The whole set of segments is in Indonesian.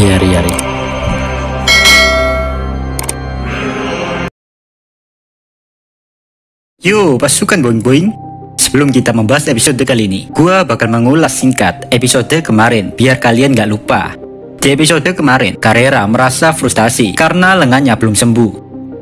Yari-yari. Yo, pasukan boing-boing. Sebelum kita membahas episode kali ini, gua bakal mengulas singkat episode kemarin biar kalian gak lupa. Di episode kemarin, Carrera merasa frustasi karena lengannya belum sembuh.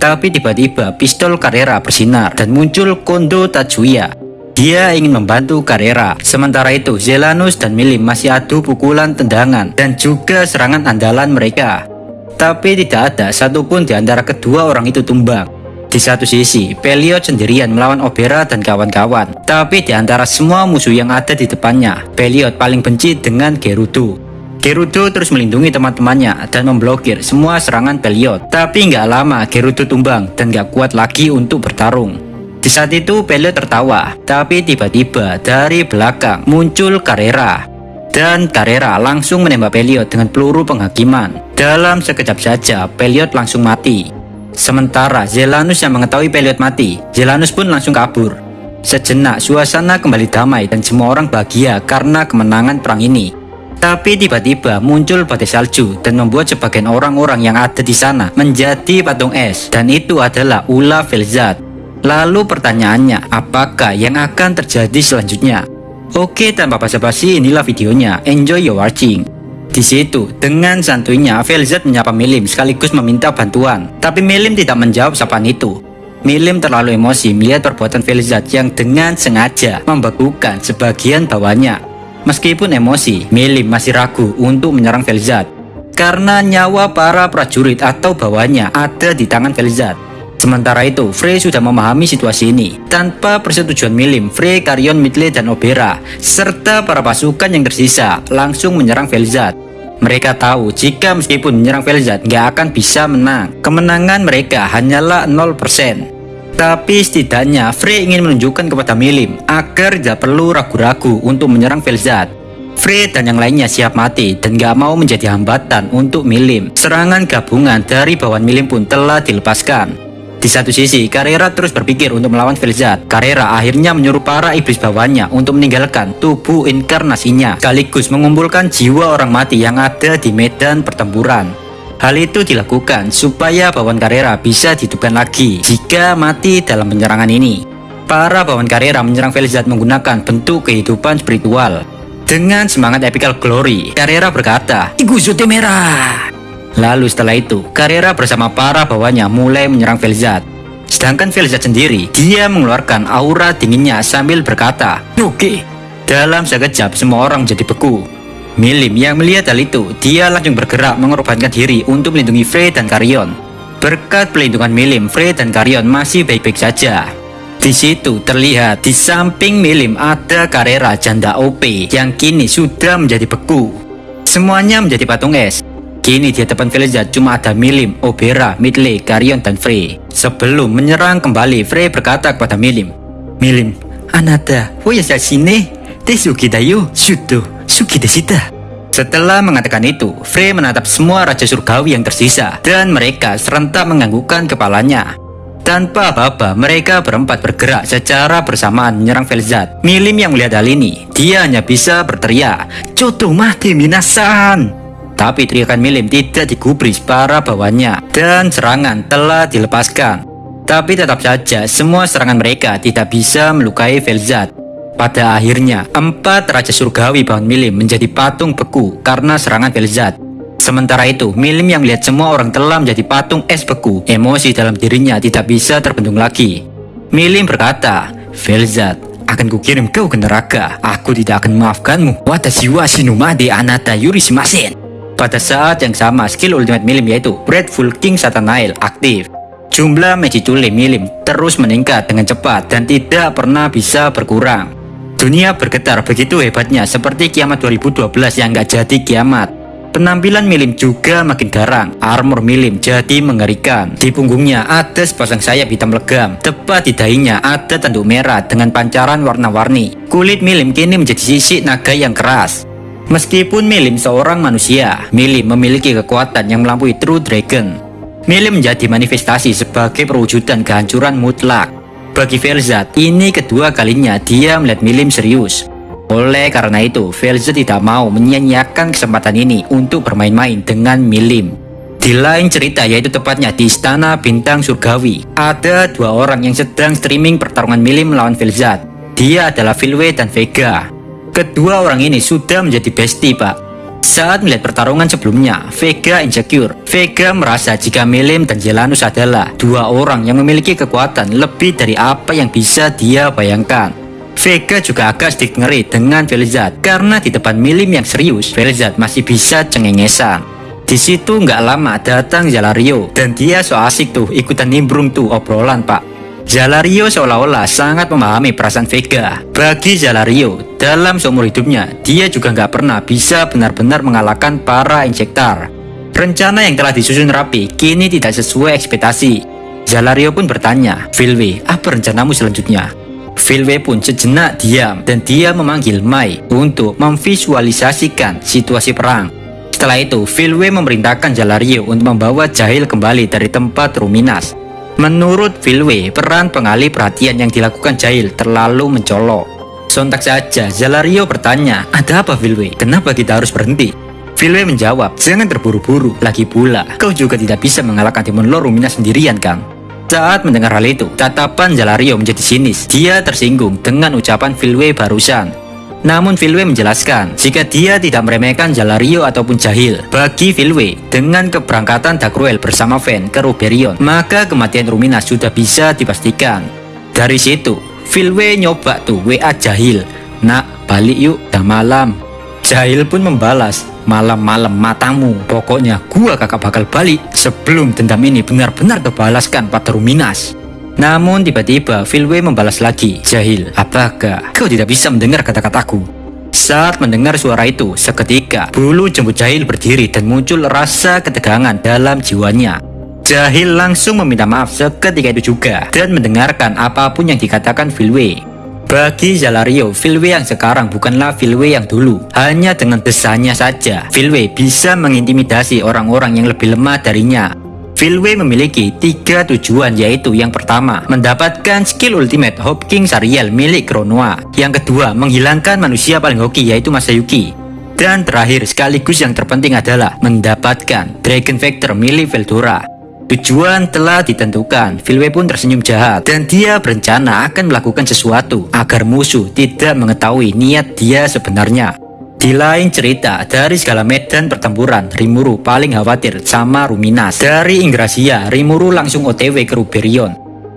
Tapi tiba-tiba pistol Carrera bersinar dan muncul Kondo Tatsuya. Dia ingin membantu Carrera. Sementara itu, Zelanus dan Milim masih adu pukulan tendangan dan juga serangan andalan mereka. Tapi tidak ada satupun di antara kedua orang itu tumbang. Di satu sisi, Peliot sendirian melawan Obera dan kawan-kawan. Tapi di antara semua musuh yang ada di depannya, Peliot paling benci dengan Gerudo. Gerudo terus melindungi teman-temannya dan memblokir semua serangan Peliot. Tapi nggak lama Gerudo tumbang dan nggak kuat lagi untuk bertarung. Di saat itu Peliot tertawa, tapi tiba-tiba dari belakang muncul Carrera. Dan Carrera langsung menembak Peliot dengan peluru penghakiman. Dalam sekejap saja Peliot langsung mati. Sementara Zelanus yang mengetahui Peliot mati, Zelanus pun langsung kabur. Sejenak suasana kembali damai dan semua orang bahagia karena kemenangan perang ini. Tapi tiba-tiba muncul badai salju dan membuat sebagian orang-orang yang ada di sana menjadi patung es, dan itu adalah ulah Vel'Zad. Lalu pertanyaannya, apakah yang akan terjadi selanjutnya? Oke, tanpa basa-basi inilah videonya. Enjoy your watching. Di situ, dengan santuinya Vel'Zad menyapa Milim sekaligus meminta bantuan. Tapi Milim tidak menjawab sapaan itu. Milim terlalu emosi melihat perbuatan Vel'Zad yang dengan sengaja membekukan sebagian bawahnya. Meskipun emosi, Milim masih ragu untuk menyerang Vel'Zad karena nyawa para prajurit atau bawahnya ada di tangan Vel'Zad. Sementara itu, Frey sudah memahami situasi ini. Tanpa persetujuan Milim, Frey, Carrion, Midley, dan Obera serta para pasukan yang tersisa langsung menyerang Vel'Zad. Mereka tahu jika meskipun menyerang Vel'Zad nggak akan bisa menang. Kemenangan mereka hanyalah 0%. Tapi setidaknya Frey ingin menunjukkan kepada Milim agar tidak perlu ragu-ragu untuk menyerang Vel'Zad. Frey dan yang lainnya siap mati dan gak mau menjadi hambatan untuk Milim. Serangan gabungan dari bawahan Milim pun telah dilepaskan. Di satu sisi, Carrera terus berpikir untuk melawan Vel'Zad. Carrera akhirnya menyuruh para iblis bawahnya untuk meninggalkan tubuh inkarnasinya, sekaligus mengumpulkan jiwa orang mati yang ada di medan pertempuran. Hal itu dilakukan supaya bawahan Carrera bisa dihidupkan lagi jika mati dalam penyerangan ini. Para bawahan Carrera menyerang Vel'Zad menggunakan bentuk kehidupan spiritual. Dengan semangat epical glory, Carrera berkata, "Iguzote merah!" Lalu setelah itu, Carrera bersama para bawahannya mulai menyerang Vel'Zad. Sedangkan Vel'Zad sendiri, dia mengeluarkan aura dinginnya sambil berkata, "Oke." Dalam sekejap semua orang menjadi beku. Milim yang melihat hal itu, dia langsung bergerak mengorbankan diri untuk melindungi Frey dan Carrion. Berkat pelindungan Milim, Frey dan Carrion masih baik-baik saja. Di situ terlihat di samping Milim ada Carrera janda OP yang kini sudah menjadi beku. Semuanya menjadi patung es. Kini di hadapan Vel'Zad cuma ada Milim, Obera, Midley, Carrion, dan Frey. Sebelum menyerang kembali, Frey berkata kepada Milim, "Milim, anata, woyasashine, tesuki dayo, shuto, suki desita." Setelah mengatakan itu, Frey menatap semua raja surgawi yang tersisa dan mereka serentak menganggukkan kepalanya. Tanpa apa-apa, mereka berempat bergerak secara bersamaan menyerang Vel'Zad. Milim yang melihat hal ini, dia hanya bisa berteriak, "Choto mate minasan!" Tapi teriakan Milim tidak digubris para bawahannya dan serangan telah dilepaskan. Tapi tetap saja semua serangan mereka tidak bisa melukai Vel'Zad. Pada akhirnya, 4 raja surgawi bawahan Milim menjadi patung beku karena serangan Vel'Zad. Sementara itu, Milim yang melihat semua orang telah menjadi patung es beku, emosi dalam dirinya tidak bisa terbendung lagi. Milim berkata, "Vel'Zad, akan kukirim kau ke neraka. Aku tidak akan memaafkanmu. Watashi wa shinumade anata yurishimasen." Pada saat yang sama, skill ultimate Milim yaitu Dreadful King Satanael aktif. Jumlah Magic Tule Milim terus meningkat dengan cepat dan tidak pernah bisa berkurang. Dunia bergetar begitu hebatnya seperti kiamat 2012 yang gak jadi kiamat. Penampilan Milim juga makin garang. Armor Milim jadi mengerikan. Di punggungnya ada sepasang sayap hitam legam. Tepat di dahinya ada tanduk merah dengan pancaran warna-warni. Kulit Milim kini menjadi sisik naga yang keras. Meskipun Milim seorang manusia, Milim memiliki kekuatan yang melampaui True Dragon. Milim menjadi manifestasi sebagai perwujudan kehancuran mutlak. Bagi Vel'Zad, ini kedua kalinya dia melihat Milim serius. Oleh karena itu, Velzet tidak mau menyia-nyiakan kesempatan ini untuk bermain-main dengan Milim. Di lain cerita, yaitu tepatnya di Istana Bintang Surgawi, ada dua orang yang sedang streaming pertarungan Milim melawan Velzet. Dia adalah Filwe dan Vega. Kedua orang ini sudah menjadi bestie, Pak. Saat melihat pertarungan sebelumnya, Vega insecure. Vega merasa jika Milim dan Jelanus adalah dua orang yang memiliki kekuatan lebih dari apa yang bisa dia bayangkan. Vega juga agak sedikit ngeri dengan Velzet karena di depan Milim yang serius, Velzet masih bisa cengengesan. Di situ nggak lama datang Jalario dan dia so asik tuh ikutan nimbrung tuh obrolan, Pak. Jalario seolah-olah sangat memahami perasaan Vega. Bagi Jalario, dalam seumur hidupnya, dia juga nggak pernah bisa benar-benar mengalahkan para insektar. Rencana yang telah disusun rapi kini tidak sesuai ekspektasi. Jalario pun bertanya, Filwe, apa rencanamu selanjutnya? Filwe pun sejenak diam dan dia memanggil Mai untuk memvisualisasikan situasi perang. Setelah itu, Filwe memerintahkan Jalario untuk membawa Jahil kembali dari tempat Ruminas. Menurut Filwe, peran pengalih perhatian yang dilakukan Jahil terlalu mencolok. Sontak saja, Jalario bertanya, ada apa Filwe? Kenapa kita harus berhenti? Filwe menjawab, jangan terburu-buru, lagi pula kau juga tidak bisa mengalahkan Demon Lord Ruminas sendirian kan? Saat mendengar hal itu, tatapan Jalario menjadi sinis. Dia tersinggung dengan ucapan Filwe barusan. Namun Filwe menjelaskan jika dia tidak meremehkan Jalario ataupun Jahil. Bagi Filwe, dengan keberangkatan Dagruel bersama Ven ke Ruberion, maka kematian Ruminas sudah bisa dipastikan. Dari situ, Filwe nyoba tuh WA Jahil, nak balik yuk, dah malam. Jahil pun membalas, malam-malam matamu, pokoknya gua kakak bakal balik sebelum dendam ini benar-benar terbalaskan pada Ruminas. Namun tiba-tiba Filwe membalas lagi, Jahil, apakah kau tidak bisa mendengar kata-kataku? Saat mendengar suara itu, seketika bulu jembut Jahil berdiri dan muncul rasa ketegangan dalam jiwanya. Jahil langsung meminta maaf seketika itu juga dan mendengarkan apapun yang dikatakan Filwe. Bagi Jalario, Filwe yang sekarang bukanlah Filwe yang dulu. Hanya dengan desainnya saja, Filwe bisa mengintimidasi orang-orang yang lebih lemah darinya. Filwe memiliki 3 tujuan, yaitu yang pertama, mendapatkan skill ultimate Hope King Sariel milik Kronoa. Yang kedua, menghilangkan manusia paling hoki yaitu Masayuki. Dan terakhir sekaligus yang terpenting adalah mendapatkan Dragon Vector milik Veldora. Tujuan telah ditentukan, Filwe pun tersenyum jahat dan dia berencana akan melakukan sesuatu agar musuh tidak mengetahui niat dia sebenarnya. Di lain cerita, dari segala medan pertempuran, Rimuru paling khawatir sama Ruminas. Dari Ingracia, Rimuru langsung OTW ke Ruberion.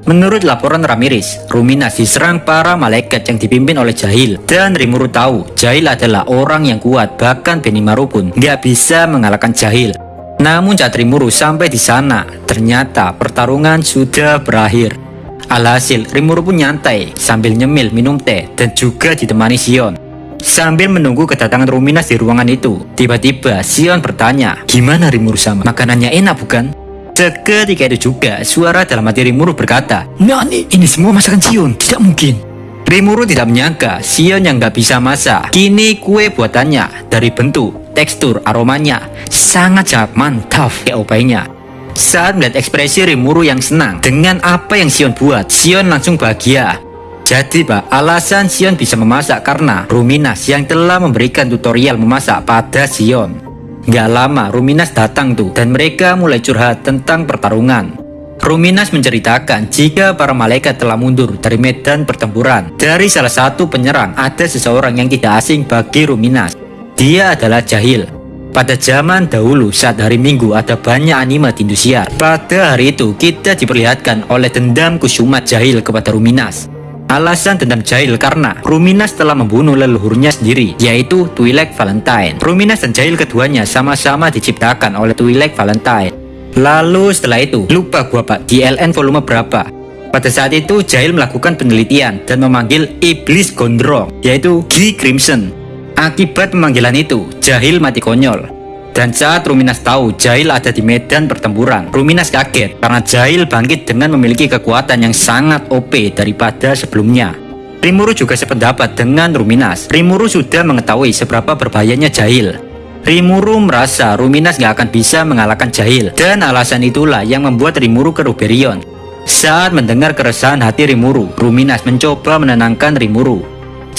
Menurut laporan Ramirez, Ruminas diserang para malaikat yang dipimpin oleh Jahil. Dan Rimuru tahu, Jahil adalah orang yang kuat, bahkan Benimaru pun nggak bisa mengalahkan Jahil. Namun saat Rimuru sampai di sana, ternyata pertarungan sudah berakhir. Alhasil, Rimuru pun nyantai sambil nyemil minum teh dan juga ditemani Sion. Sambil menunggu kedatangan Ruminas di ruangan itu, tiba-tiba Sion bertanya, gimana Rimuru sama? Makanannya enak bukan? Seketika itu juga, suara dalam hati Rimuru berkata, Nani, ini semua masakan Sion, tidak mungkin. Rimuru tidak menyangka Sion yang gak bisa masak, kini kue buatannya dari bentuk, tekstur, aromanya sangat-sangat mantap kayak opainya. Saat melihat ekspresi Rimuru yang senang dengan apa yang Sion buat, Sion langsung bahagia. Jadi Pak, alasan Sion bisa memasak karena Ruminas yang telah memberikan tutorial memasak pada Sion. Gak lama Ruminas datang tuh dan mereka mulai curhat tentang pertarungan. Ruminas menceritakan jika para malaikat telah mundur dari medan pertempuran. Dari salah satu penyerang ada seseorang yang tidak asing bagi Ruminas. Dia adalah Jahil. Pada zaman dahulu saat hari Minggu ada banyak anime di Indosiar. Pada hari itu kita diperlihatkan oleh dendam Kusumat Jahil kepada Ruminas. Alasan dendam Jahil karena Ruminas telah membunuh leluhurnya sendiri, yaitu Twi'lek Valentine. Ruminas dan Jahil keduanya sama-sama diciptakan oleh Twi'lek Valentine. Lalu setelah itu, lupa gua Pak, di LN volume berapa. Pada saat itu Jahil melakukan penelitian dan memanggil Iblis Gondrong, yaitu Gi Crimson. Akibat pemanggilan itu, Jahil mati konyol. Dan saat Ruminas tahu Jahil ada di medan pertempuran, Ruminas kaget karena Jahil bangkit dengan memiliki kekuatan yang sangat OP daripada sebelumnya. Rimuru juga sependapat dengan Ruminas. Rimuru sudah mengetahui seberapa berbahayanya Jahil. Rimuru merasa Ruminas gak akan bisa mengalahkan Jahil, dan alasan itulah yang membuat Rimuru ke Ruberion. Saat mendengar keresahan hati Rimuru, Ruminas mencoba menenangkan Rimuru.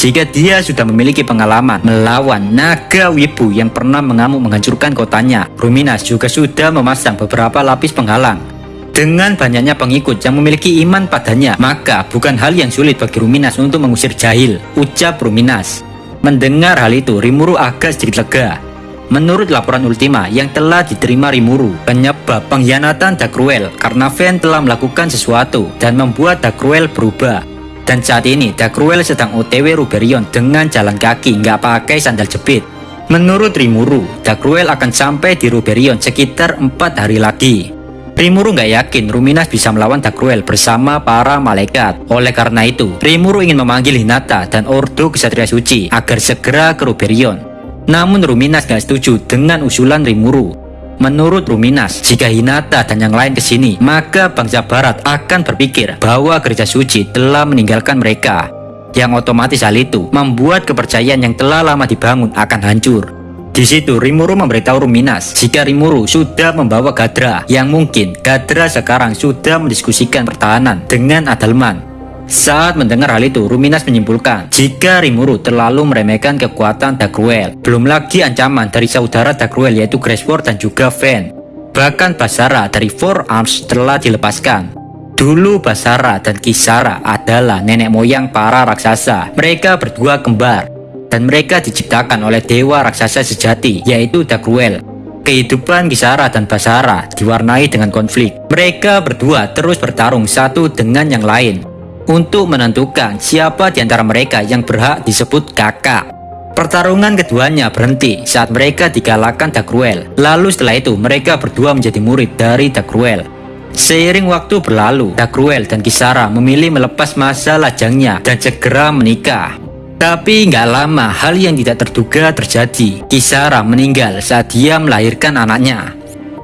jika dia sudah memiliki pengalaman melawan naga wibu yang pernah mengamuk menghancurkan kotanya. Ruminas juga sudah memasang beberapa lapis penghalang. Dengan banyaknya pengikut yang memiliki iman padanya, maka bukan hal yang sulit bagi Ruminas untuk mengusir jahil, ucap Ruminas. Mendengar hal itu, Rimuru agak sedikit lega. Menurut laporan Ultima yang telah diterima Rimuru, penyebab pengkhianatan Dark Cruel karena Fen telah melakukan sesuatu dan membuat Dark Cruel berubah. Dan saat ini Dark Cruel sedang OTW Ruberion dengan jalan kaki, nggak pakai sandal jepit. Menurut Rimuru, Dark Cruel akan sampai di Ruberion sekitar 4 hari lagi. Rimuru nggak yakin Ruminas bisa melawan Dark Cruel bersama para malaikat. Oleh karena itu, Rimuru ingin memanggil Hinata dan Ordo Kesatria Suci agar segera ke Ruberion. Namun Ruminas gak setuju dengan usulan Rimuru. Menurut Ruminas, jika Hinata dan yang lain kesini, maka bangsa barat akan berpikir bahwa gereja suci telah meninggalkan mereka. Yang otomatis hal itu membuat kepercayaan yang telah lama dibangun akan hancur. Di situ Rimuru memberitahu Ruminas jika Rimuru sudah membawa Gadra, yang mungkin Gadra sekarang sudah mendiskusikan pertahanan dengan Adalman. Saat mendengar hal itu, Ruminas menyimpulkan jika Rimuru terlalu meremehkan kekuatan Dark Cruel. Belum lagi ancaman dari saudara Dark Cruel yaitu Graceport dan juga Fen. Bahkan Basara dari Four Arms telah dilepaskan. Dulu Basara dan Kisara adalah nenek moyang para raksasa. Mereka berdua kembar dan mereka diciptakan oleh dewa raksasa sejati yaitu Dark Cruel. Kehidupan Kisara dan Basara diwarnai dengan konflik. Mereka berdua terus bertarung satu dengan yang lain untuk menentukan siapa di antara mereka yang berhak disebut kakak. Pertarungan keduanya berhenti saat mereka dikalahkan Dark Cruel. Lalu setelah itu mereka berdua menjadi murid dari Dark Cruel. Seiring waktu berlalu, Dark Cruel dan Kisara memilih melepas masa lajangnya dan segera menikah. Tapi nggak lama hal yang tidak terduga terjadi. Kisara meninggal saat dia melahirkan anaknya.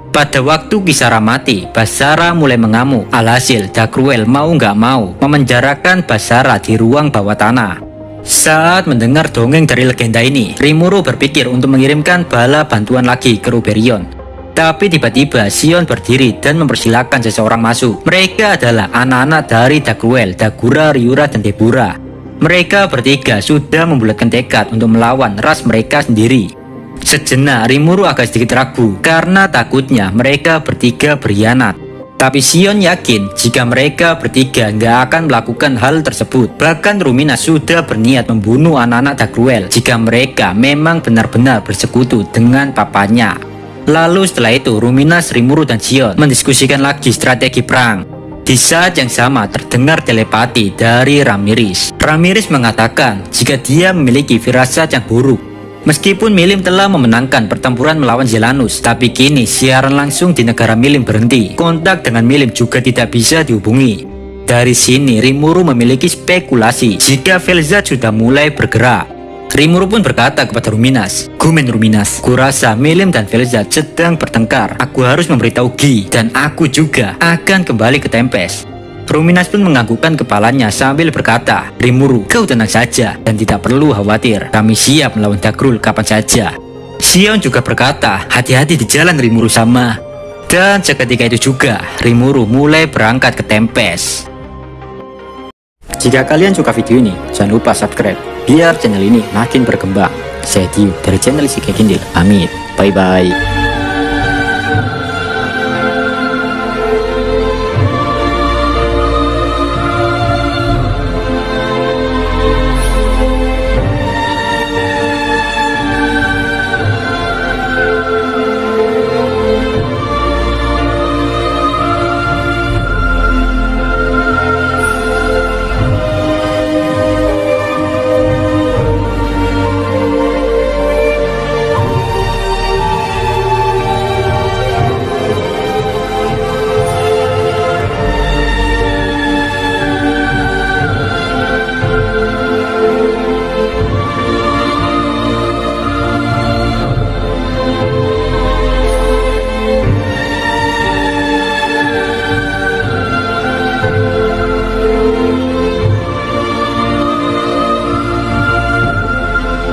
Pada waktu Kisara mati, Basara mulai mengamuk. Alhasil Dark Cruel mau nggak mau memenjarakan Basara di ruang bawah tanah. Saat mendengar dongeng dari legenda ini, Rimuru berpikir untuk mengirimkan bala bantuan lagi ke Ruberion. Tapi tiba-tiba Sion berdiri dan mempersilahkan seseorang masuk. Mereka adalah anak-anak dari Dark Cruel, Dagura, Ryura, dan Debura. Mereka bertiga sudah membulatkan tekad untuk melawan ras mereka sendiri. Sejenak Rimuru agak sedikit ragu karena takutnya mereka bertiga berkhianat. Tapi Sion yakin jika mereka bertiga nggak akan melakukan hal tersebut. Bahkan Ruminas sudah berniat membunuh anak-anak Dark Cruel jika mereka memang benar-benar bersekutu dengan papanya. Lalu setelah itu Ruminas, Rimuru, dan Sion mendiskusikan lagi strategi perang. Di saat yang sama terdengar telepati dari Ramiris. Ramiris mengatakan jika dia memiliki firasat yang buruk. Meskipun Milim telah memenangkan pertempuran melawan Zelanus, tapi kini siaran langsung di negara Milim berhenti. Kontak dengan Milim juga tidak bisa dihubungi. Dari sini Rimuru memiliki spekulasi jika Velzat sudah mulai bergerak. Rimuru pun berkata kepada Ruminas, "Gumen Ruminas, kurasa Milim dan Velzat sedang bertengkar. Aku harus memberitahu Gi dan aku juga akan kembali ke Tempest." Ruminas pun menganggukkan kepalanya sambil berkata, "Rimuru, kau tenang saja dan tidak perlu khawatir. Kami siap melawan Dark Cruel kapan saja." Sion juga berkata, "Hati-hati di jalan Rimuru sama." Dan seketika itu juga Rimuru mulai berangkat ke Tempest. Jika kalian suka video ini, jangan lupa subscribe biar channel ini makin berkembang. Saya Dio dari channel Isekai Kindle. Amin. Bye bye.